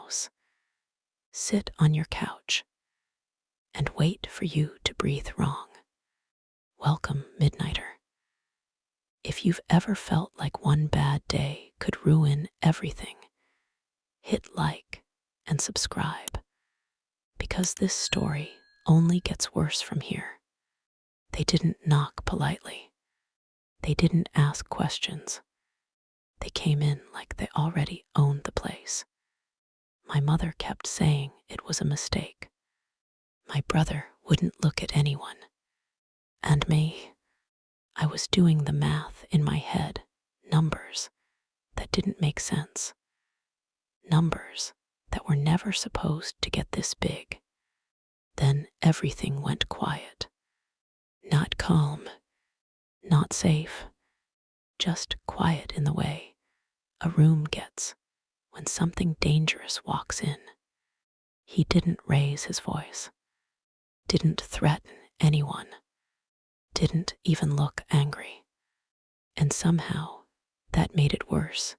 house, sit on your couch, and wait for you to breathe wrong. Welcome, Midnighter. If you've ever felt like one bad day could ruin everything, hit like and subscribe, because this story only gets worse from here. They didn't knock politely. They didn't ask questions. They came in like they already owned the place. My mother kept saying it was a mistake. My brother wouldn't look at anyone. And me, I was doing the math in my head, numbers that didn't make sense. Numbers that were never supposed to get this big. Then everything went quiet. Not calm, not safe, just quiet in the way a room gets when something dangerous walks in. He didn't raise his voice, didn't threaten anyone, didn't even look angry. And somehow that made it worse.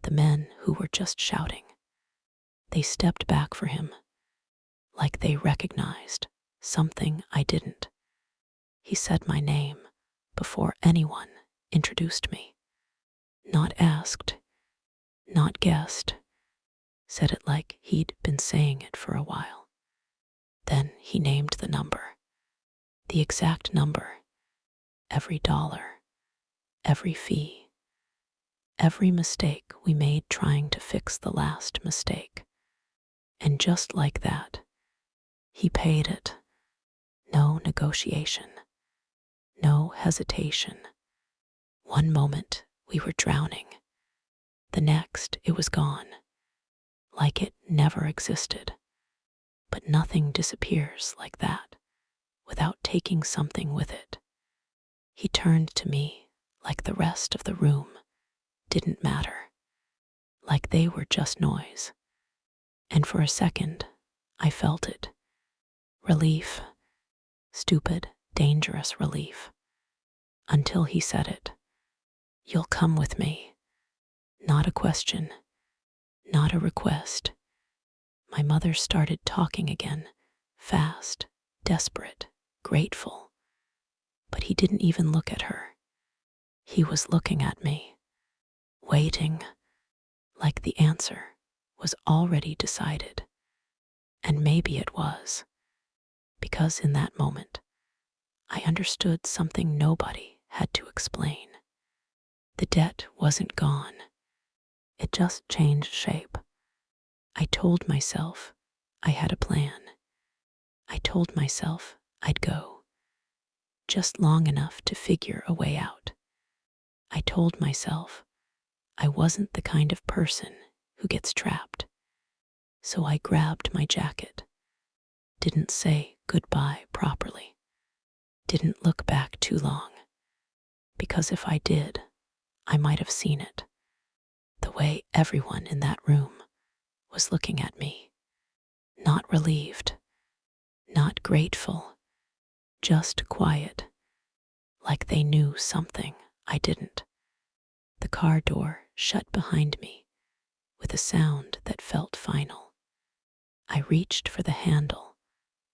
The men who were just shouting, they stepped back for him, like they recognized something I didn't. He said my name before anyone introduced me. Not asked, not guessed. Said it like he'd been saying it for a while. Then he named the number. The exact number. Every dollar. Every fee. Every mistake we made trying to fix the last mistake. And just like that, he paid it. No negotiation. No hesitation. One moment we were drowning. The next it was gone. Like it never existed. But nothing disappears like that without taking something with it. He turned to me like the rest of the room didn't matter, like they were just noise. And for a second, I felt it. Relief. Stupid, dangerous relief. Until he said it. You'll come with me. Not a question. Not a request. My mother started talking again, fast, desperate, grateful. But he didn't even look at her. He was looking at me, waiting, like the answer was already decided. And maybe it was, because in that moment, I understood something nobody had to explain. The debt wasn't gone. It just changed shape. I told myself I had a plan. I told myself I'd go, just long enough to figure a way out. I told myself I wasn't the kind of person who gets trapped. So I grabbed my jacket, didn't say goodbye properly, didn't look back too long, because if I did, I might have seen it, the way everyone in that room was looking at me, not relieved, not grateful, just quiet, like they knew something I didn't. The car door shut behind me with a sound that felt final. I reached for the handle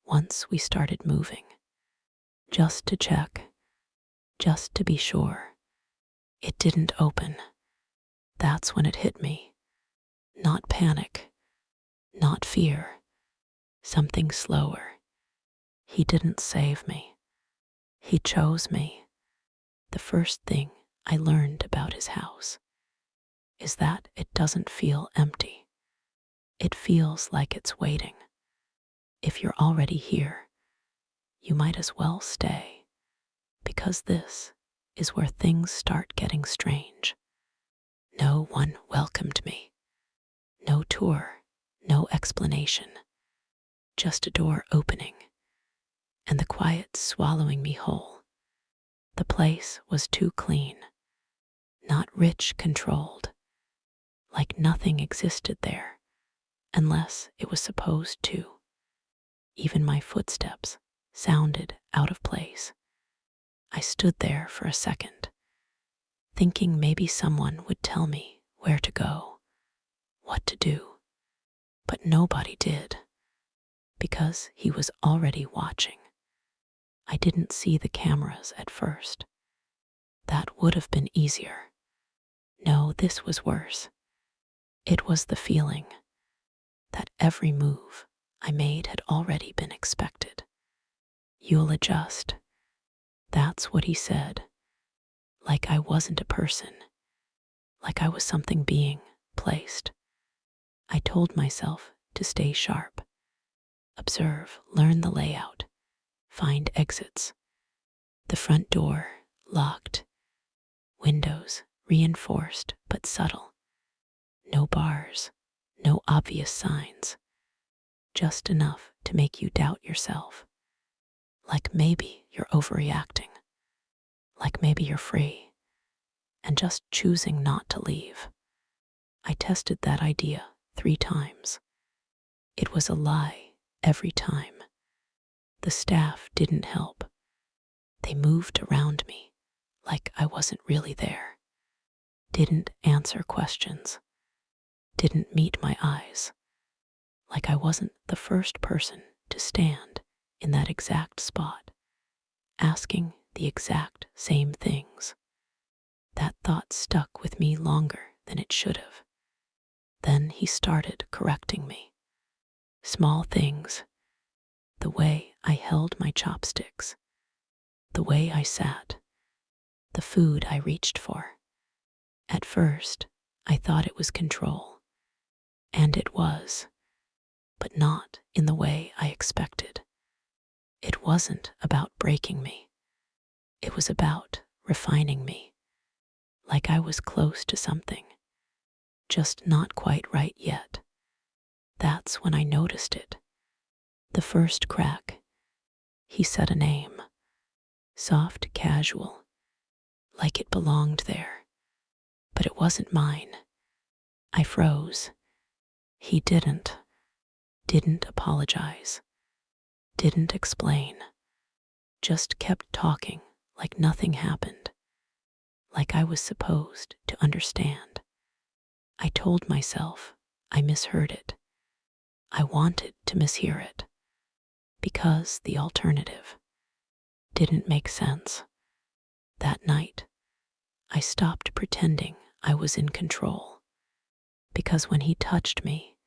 once we started moving, just to check, just to be sure. It didn't open. That's when it hit me. Not panic, not fear, something slower. He didn't save me. He chose me. The first thing I learned about his house is that it doesn't feel empty. It feels like it's waiting. If you're already here, you might as well stay, because this is where things start getting strange. No one welcomed me. No tour, no explanation. Just a door opening, and the quiet swallowing me whole. The place was too clean, not rich controlled, like nothing existed there, unless it was supposed to. Even my footsteps sounded out of place. I stood there for a second, thinking maybe someone would tell me where to go, what to do. But nobody did, because he was already watching. I didn't see the cameras at first. That would have been easier. No, this was worse. It was the feeling that every move I made had already been expected. You'll adjust. That's what he said. Like I wasn't a person. Like I was something being placed. I told myself to stay sharp. Observe, learn the layout, find exits. The front door, locked. Windows, reinforced but subtle. No bars, no obvious signs. Just enough to make you doubt yourself. Like maybe you're overreacting. Like maybe you're free and just choosing not to leave. I tested that idea 3 times. It was a lie every time. The staff didn't help. They moved around me like I wasn't really there. Didn't answer questions. Didn't meet my eyes. Like I wasn't the first person to stand in that exact spot, asking the exact same things. That thought stuck with me longer than it should have. Then he started correcting me. Small things. The way I held my chopsticks. The way I sat. The food I reached for. At first, I thought it was control. And it was. But not in the way I expected. It wasn't about breaking me. It was about refining me. Like I was close to something. Just not quite right yet. That's when I noticed it. The first crack. He said a name. Soft, casual. Like it belonged there. But it wasn't mine. I froze. He didn't. Didn't apologize. Didn't explain. Just kept talking like nothing happened. Like I was supposed to understand. I told myself I misheard it. I wanted to mishear it. Because the alternative didn't make sense. That night, I stopped pretending I was in control. Because when he touched me,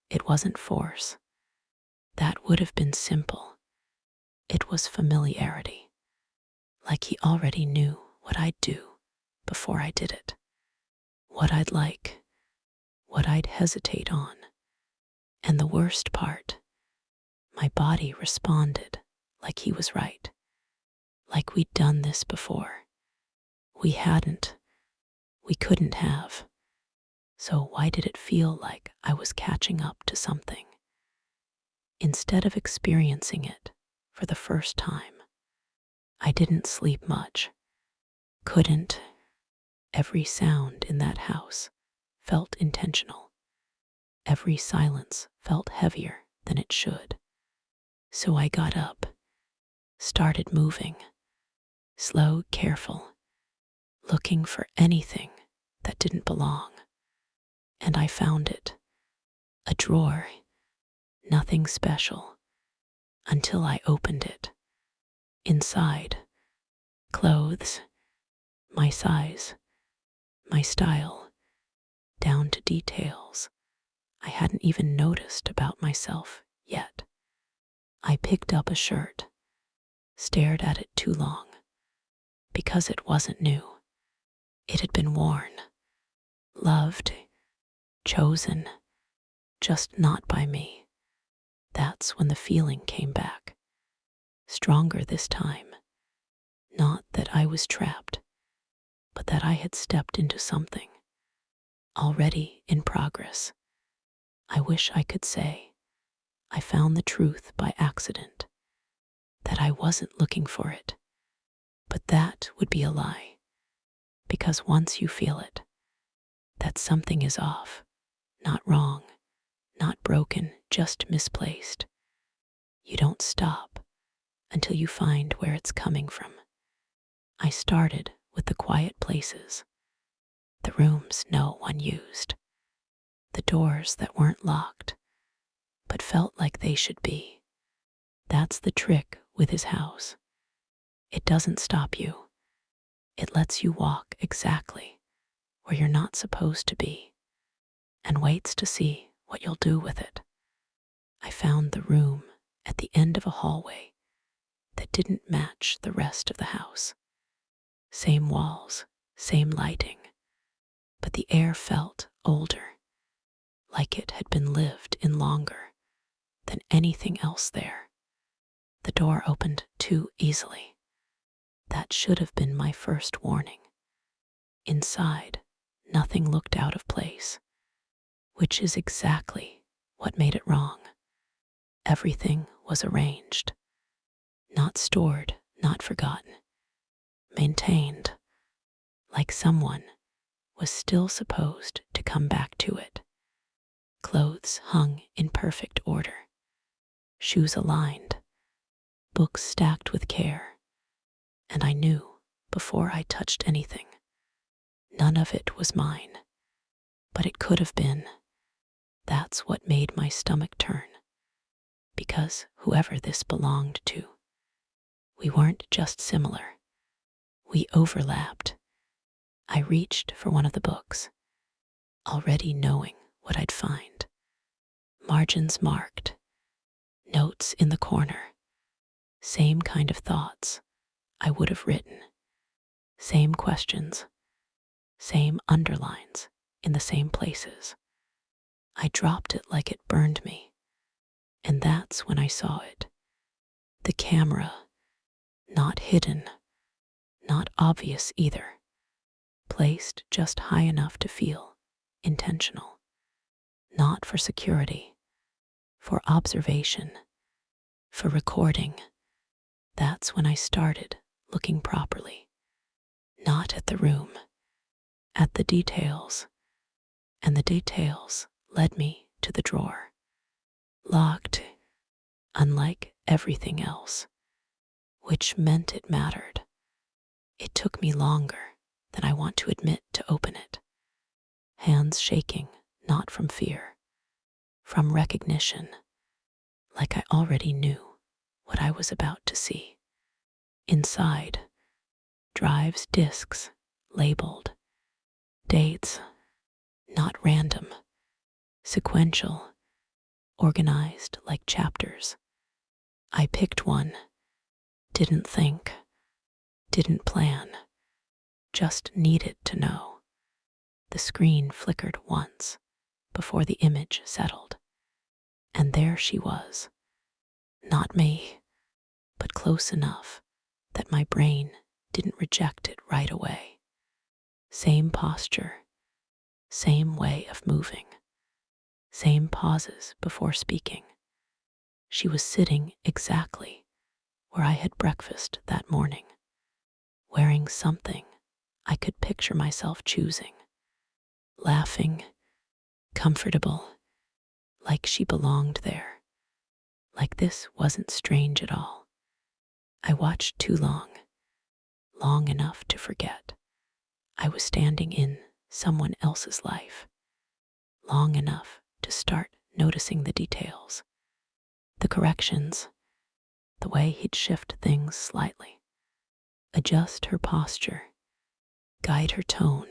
it wasn't force. That would have been simple. It was familiarity. Like he already knew what I'd do before I did it. What I'd like. What I'd hesitate on. And the worst part, my body responded like he was right. Like we'd done this before. We hadn't. We couldn't have. So why did it feel like I was catching up to something? Instead of experiencing it for the first time, I didn't sleep much. Couldn't. Every sound in that house felt intentional. Every silence felt heavier than it should. So I got up, started moving, slow, careful, looking for anything that didn't belong. And I found it. A drawer. Nothing special. Until I opened it. Inside, clothes, my size, my style, down to details I hadn't even noticed about myself yet. I picked up a shirt, stared at it too long, because it wasn't new. It had been worn, loved, chosen, just not by me. That's when the feeling came back, stronger this time. Not that I was trapped, but that I had stepped into something, already in progress. I wish I could say I found the truth by accident, that I wasn't looking for it, but that would be a lie, because once you feel it, that something is off, not wrong, not broken, just misplaced. You don't stop until you find where it's coming from. I started with the quiet places, the rooms no one used, the doors that weren't locked, what felt like they should be. That's the trick with his house. It doesn't stop you. It lets you walk exactly where you're not supposed to be and waits to see what you'll do with it. I found the room at the end of a hallway that didn't match the rest of the house. Same walls, same lighting, but the air felt older, like it had been lived in longer than anything else there. The door opened too easily. That should have been my first warning. Inside, nothing looked out of place, which is exactly what made it wrong. Everything was arranged, not stored, not forgotten, maintained, like someone was still supposed to come back to it. Clothes hung in perfect order, shoes aligned, books stacked with care, and I knew before I touched anything, none of it was mine, but it could have been. That's what made my stomach turn, because whoever this belonged to, we weren't just similar, we overlapped. I reached for one of the books, already knowing what I'd find. Margins marked, notes in the corner, same kind of thoughts I would have written, same questions, same underlines in the same places. I dropped it like it burned me, and that's when I saw it. The camera, not hidden, not obvious either, placed just high enough to feel intentional. Not for security, for observation, for recording. That's when I started looking properly. Not at the room, at the details. And the details led me to the drawer. Locked, unlike everything else, which meant it mattered. It took me longer than I want to admit to open it. Hands shaking, not from fear, from recognition, like I already knew what I was about to see. Inside, drives, discs, labeled, dates, not random, sequential, organized like chapters. I picked one, didn't think, didn't plan, just needed to know. The screen flickered once before the image settled, and there she was. Not me, but close enough that my brain didn't reject it right away. Same posture, same way of moving, same pauses before speaking. She was sitting exactly where I had breakfast that morning, wearing something I could picture myself choosing, laughing, comfortable, like she belonged there, like this wasn't strange at all. I watched too long, long enough to forget I was standing in someone else's life, long enough to start noticing the details, the corrections, the way he'd shift things slightly, adjust her posture, guide her tone,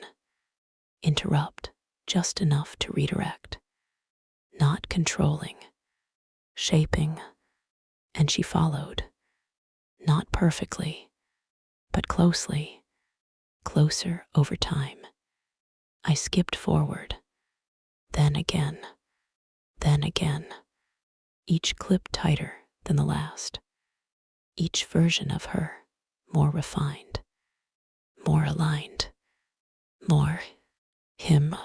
interrupt just enough to redirect, not controlling, shaping, and she followed, not perfectly, but closely, closer over time. I skipped forward, then again, each clip tighter than the last, each version of her more refined, more aligned, more him.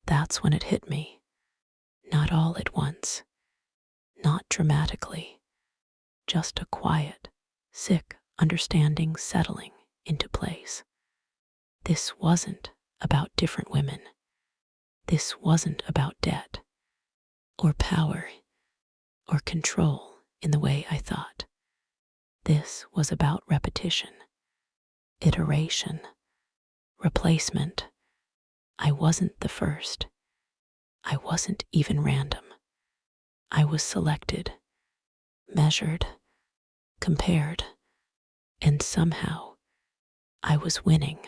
That's when it hit me. Not all at once, not dramatically, just a quiet, sick understanding settling into place. This wasn't about different women. This wasn't about debt, or power, or control in the way I thought. This was about repetition, iteration, replacement. I wasn't the first. I wasn't even random. I was selected, measured, compared, and somehow I was winning.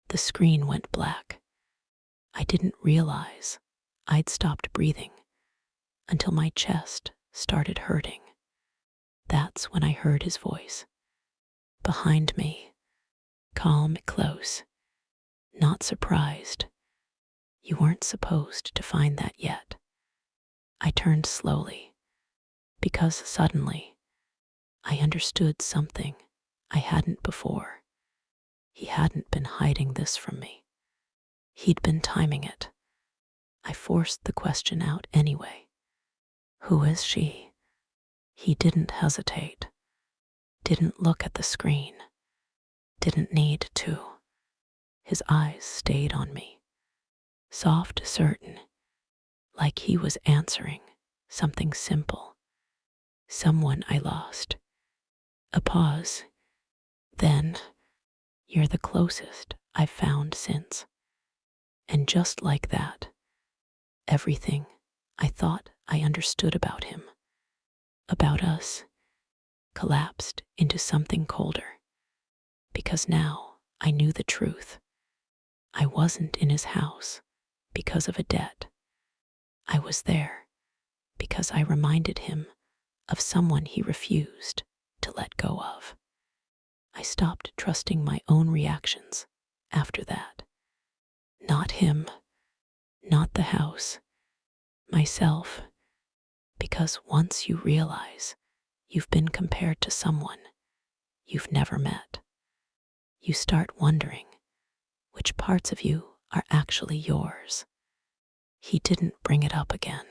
The screen went black. I didn't realize I'd stopped breathing until my chest started hurting. That's when I heard his voice. Behind me, calm, close, not surprised. You weren't supposed to find that yet. I turned slowly, because suddenly I understood something I hadn't before. He hadn't been hiding this from me. He'd been timing it. I forced the question out anyway. Who is she? He didn't hesitate, didn't look at the screen, didn't need to. His eyes stayed on me, soft, certain, like he was answering something simple. Someone I lost. A pause. Then, you're the closest I've found since. And just like that, everything I thought I understood about him, about us, collapsed into something colder. Because now I knew the truth. I wasn't in his house because of a debt. I was there because I reminded him of someone he refused to let go of. I stopped trusting my own reactions after that. Not him, not the house, myself. Because once you realize you've been compared to someone you've never met, you start wondering which parts of you are actually yours. He didn't bring it up again.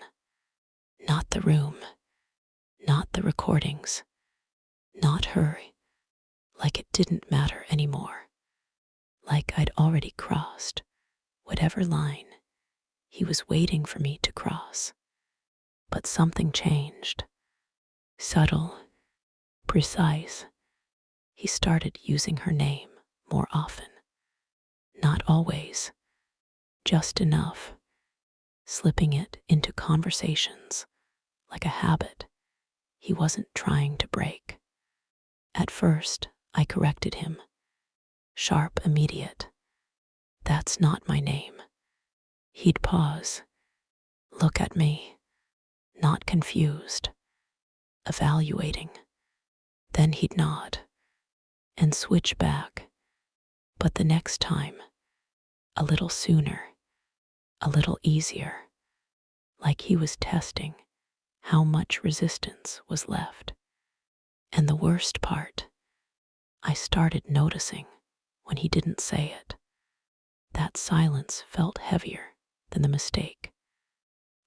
Not the room, not the recordings, not her, like it didn't matter anymore. Like I'd already crossed whatever line he was waiting for me to cross. But something changed. Subtle, precise. He started using her name more often. Not always, just enough, slipping it into conversations like a habit he wasn't trying to break. At first, I corrected him. Sharp, immediate. That's not my name. He'd pause, look at me, not confused, evaluating. Then he'd nod and switch back. But the next time, a little sooner, a little easier, like he was testing how much resistance was left. And the worst part, I started noticing when he didn't say it. That silence felt heavier than the mistake,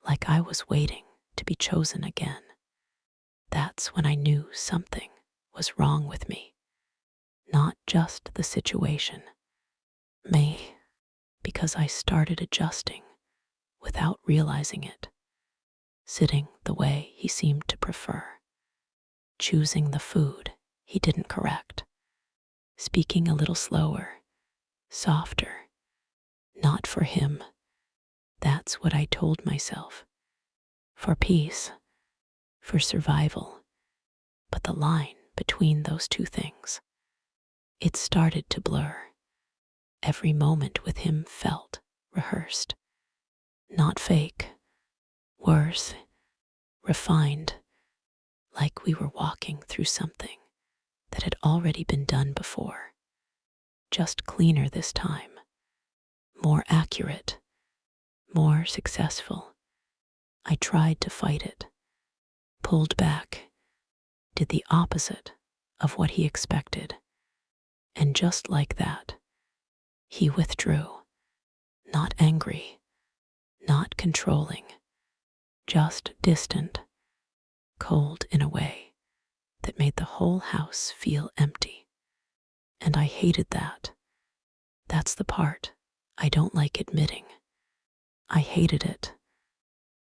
like I was waiting to be chosen again. That's when I knew something was wrong with me. Not just the situation, me, because I started adjusting without realizing it, sitting the way he seemed to prefer, choosing the food he didn't correct, speaking a little slower, softer. Not for him. That's what I told myself. For peace, for survival. But the line between those two things, it started to blur. Every moment with him felt rehearsed. Not fake. Worse, refined. Like we were walking through something that had already been done before. Just cleaner this time. More accurate, more successful. I tried to fight it, pulled back, did the opposite of what he expected. And just like that, he withdrew, not angry, not controlling, just distant, cold in a way that made the whole house feel empty. And I hated that. That's the part I don't like admitting. I hated it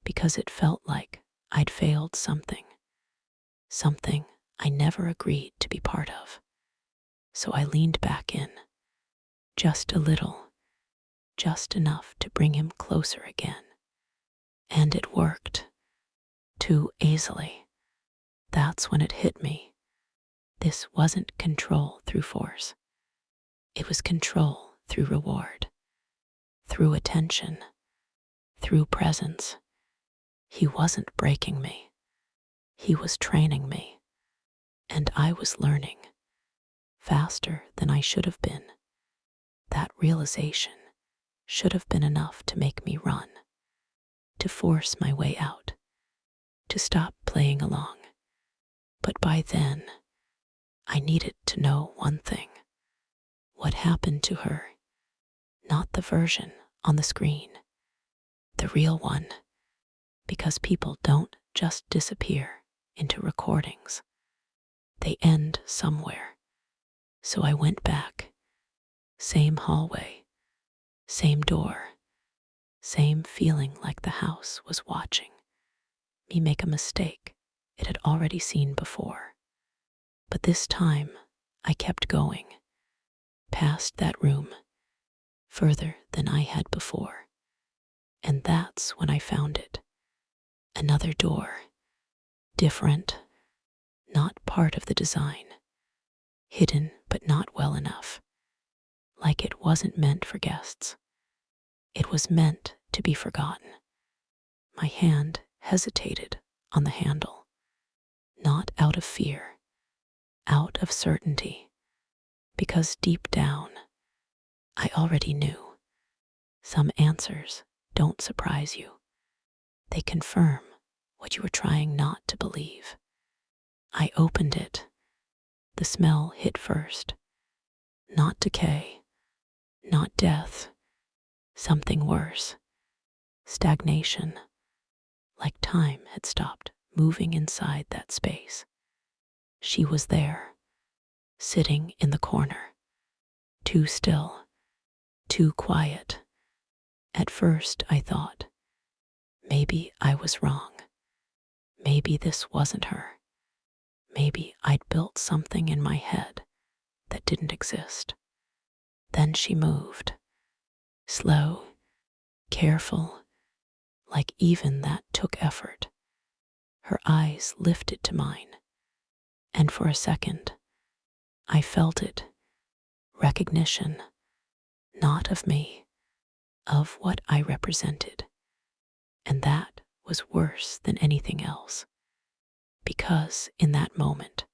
because it felt like I'd failed something I never agreed to be part of. So I leaned back in, just a little, just enough to bring him closer again. And it worked. too easily. That's when it hit me. This wasn't control through force. It was control through reward, through attention, through presence. He wasn't breaking me. He was training me. And I was learning faster than I should have been. That realization should have been enough to make me run, to force my way out, to stop playing along. But by then, I needed to know one thing. What happened to her? Not the version on the screen, the real one, because people don't just disappear into recordings. They end somewhere. So I went back. Same hallway, same door, same feeling like the house was watching me make a mistake it had already seen before. But this time, I kept going, past that room, further than I had before. And that's when I found it. Another door, different, not part of the design, hidden but not well enough, like it wasn't meant for guests. It was meant to be forgotten. My hand hesitated on the handle, not out of fear, out of certainty, because deep down, I already knew. Some answers don't surprise you. They confirm what you were trying not to believe. I opened it. The smell hit first. Not decay, not death, something worse. Stagnation, like time had stopped moving inside that space. She was there, sitting in the corner, too still, too quiet. At first I thought, maybe I was wrong. Maybe this wasn't her. Maybe I'd built something in my head that didn't exist. Then she moved, slow, careful, like even that took effort. Her eyes lifted to mine, and for a second, I felt it. Recognition, not of me, of what I represented. And that was worse than anything else, because in that moment,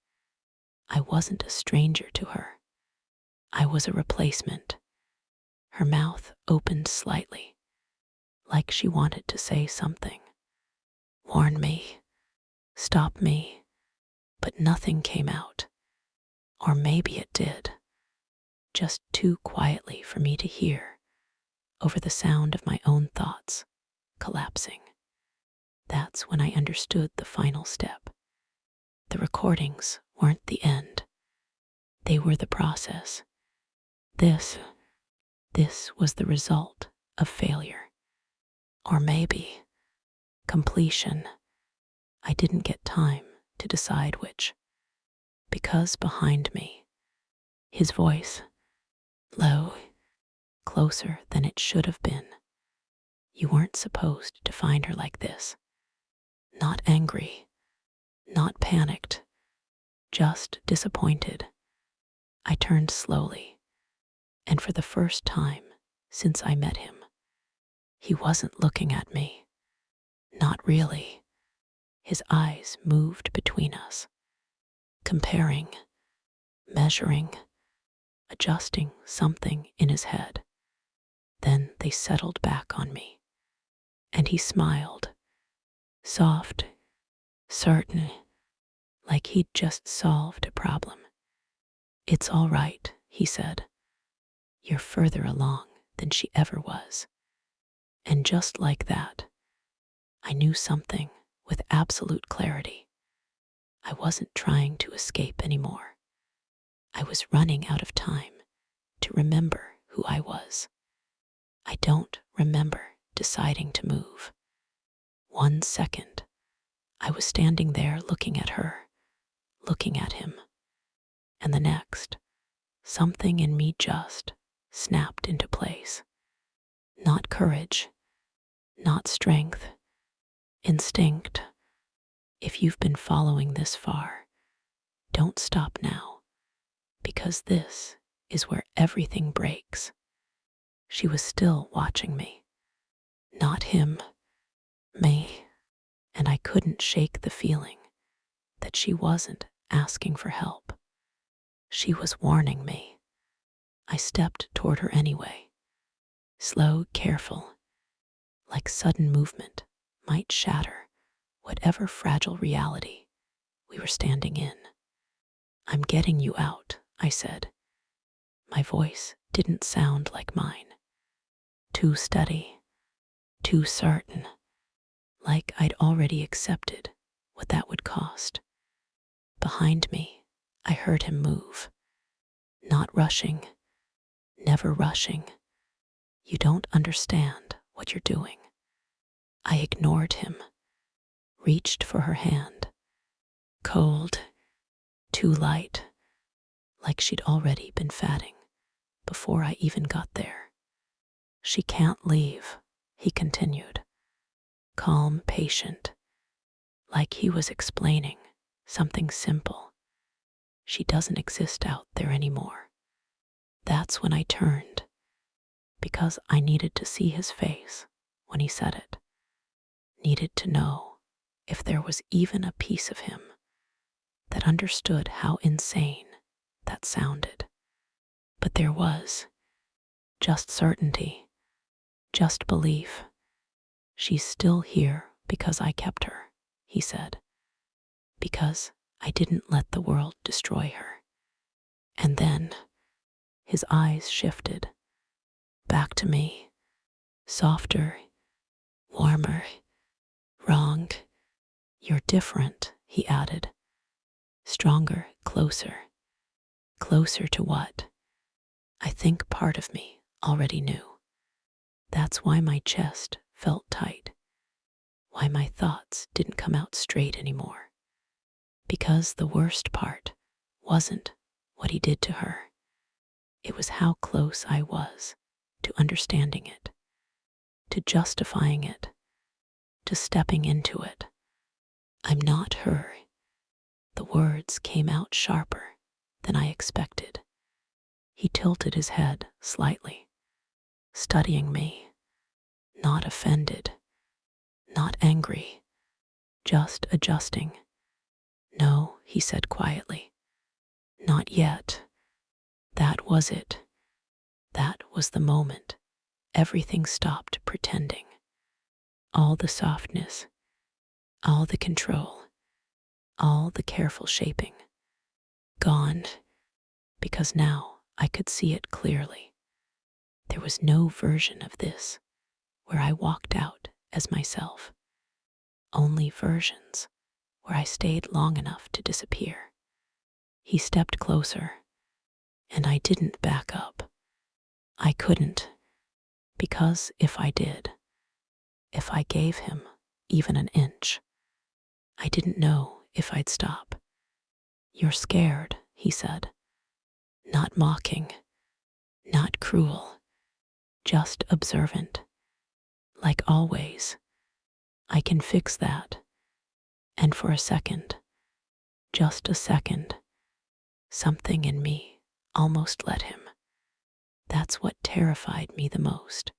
I wasn't a stranger to her. I was a replacement. Her mouth opened slightly, like she wanted to say something. Warn me, stop me, but nothing came out. Or maybe it did, just too quietly for me to hear, over the sound of my own thoughts collapsing. That's when I understood the final step. The recordings weren't the end. They were the process. This was the result of failure. Or maybe completion. I didn't get time to decide which, because behind me, his voice, low, closer than it should have been. You weren't supposed to find her like this. Not angry, not panicked, just disappointed. I turned slowly, and for the first time since I met him, he wasn't looking at me. Not really. His eyes moved between us, comparing, measuring, adjusting something in his head. Then they settled back on me, and he smiled, soft, certain, like he'd just solved a problem. It's all right, he said. You're further along than she ever was. And just like that, I knew something with absolute clarity. I wasn't trying to escape anymore. I was running out of time to remember who I was. I don't remember deciding to move. 1 second, I was standing there looking at her, looking at him. And the next, something in me just snapped into place. Not courage, not strength, instinct, If you've been following this far, don't stop now, because this is where everything breaks. She was still watching me, not him, me, and I couldn't shake the feeling that she wasn't asking for help. She was warning me. I stepped toward her anyway, slow, careful, like sudden movement might shatter whatever fragile reality we were standing in. I'm getting you out, I said. My voice didn't sound like mine. Too steady, too certain, like I'd already accepted what that would cost. Behind me, I heard him move. Not rushing, never rushing. You don't understand what you're doing. I ignored him, reached for her hand. Cold, too light, like she'd already been fatting before I even got there. She can't leave, he continued, calm, patient, like he was explaining something simple. She doesn't exist out there anymore. That's when I turned, because I needed to see his face when he said it. Needed to know if there was even a piece of him that understood how insane that sounded. But there was just certainty, just belief. She's still here because I kept her, he said, because I didn't let the world destroy her. And then his eyes shifted back to me, softer, warmer. Wrong. You're different, he added. Stronger, closer. Closer to what? I think part of me already knew. That's why my chest felt tight, why my thoughts didn't come out straight anymore. Because the worst part wasn't what he did to her. It was how close I was to understanding it, to justifying it, to stepping into it. I'm not her. The words came out sharper than I expected. He tilted his head slightly, studying me, not offended, not angry, just adjusting. No, he said quietly, not yet. That was it. That was the moment. Everything stopped pretending. All the softness, all the control, all the careful shaping. Gone, because now I could see it clearly. There was no version of this where I walked out as myself. Only versions where I stayed long enough to disappear. He stepped closer, and I didn't back up. I couldn't, because if I did, if I gave him even an inch, I didn't know if I'd stop. You're scared, he said. Not mocking, not cruel, just observant. Like always, I can fix that. And for a second, just a second, something in me almost let him. That's what terrified me the most.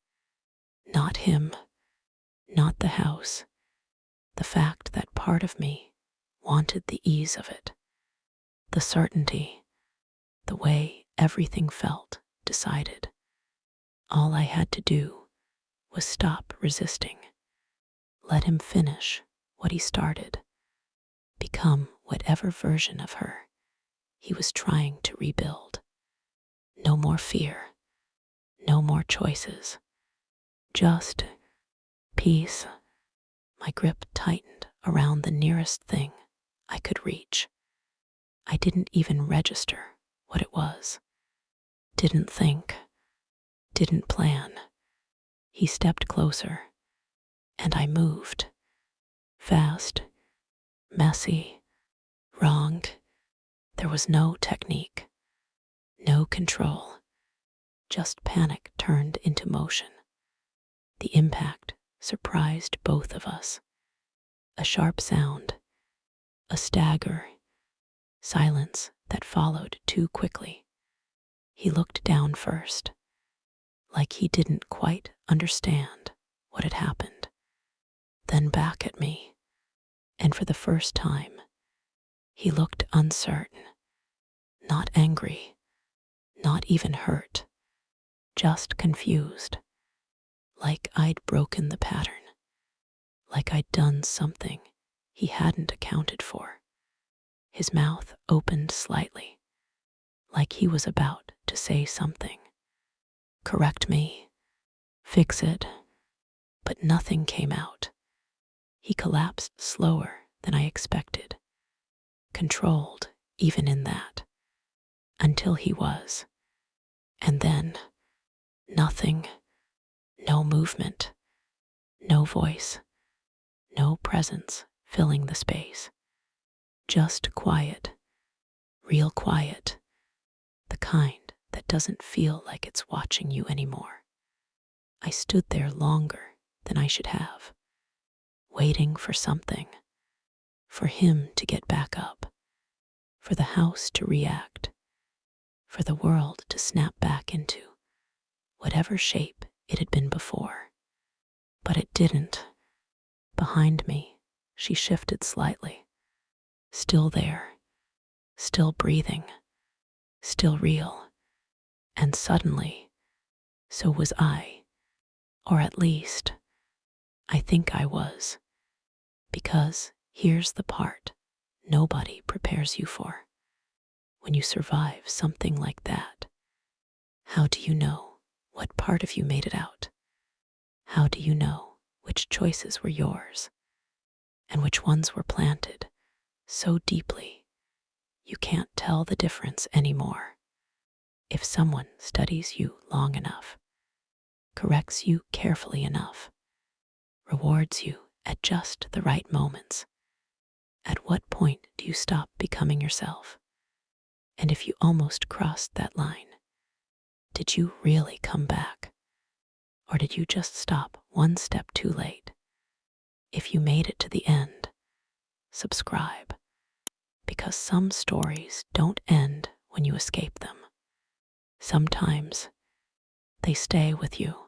Not him, not the house, the fact that part of me wanted the ease of it, the certainty, the way everything felt decided. All I had to do was stop resisting, let him finish what he started, become whatever version of her he was trying to rebuild. No more fear, no more choices, just peace. My grip tightened around the nearest thing I could reach. I didn't even register what it was. Didn't think, didn't plan. He stepped closer, and I moved. Fast, messy, wrong. There was no technique, no control, just panic turned into motion. The impact surprised both of us. A sharp sound, A stagger, silence that followed too quickly. He looked down first, like he didn't quite understand what had happened, then back at me, and for the first time, he looked uncertain, not angry, not even hurt, just confused, like I'd broken the pattern, like I'd done something he hadn't accounted for. His mouth opened slightly, like he was about to say something. Correct me, fix it, but nothing came out. He collapsed slower than I expected, controlled even in that, until he was. And then, nothing, no movement, no voice, no presence filling the space. Just quiet, real quiet, the kind that doesn't feel like it's watching you anymore. I stood there longer than I should have, waiting for something, for him to get back up, for the house to react, for the world to snap back into whatever shape it had been before. But it didn't. Behind me, she shifted slightly, still there, still breathing, still real. And suddenly, so was I, or at least, I think I was. Because here's the part nobody prepares you for. When you survive something like that, how do you know what part of you made it out? How do you know which choices were yours and which ones were planted so deeply you can't tell the difference anymore? If someone studies you long enough, corrects you carefully enough, rewards you at just the right moments, at what point do you stop becoming yourself? And if you almost crossed that line, did you really come back? Or did you just stop one step too late? If you made it to the end, subscribe, because some stories don't end when you escape them. Sometimes they stay with you.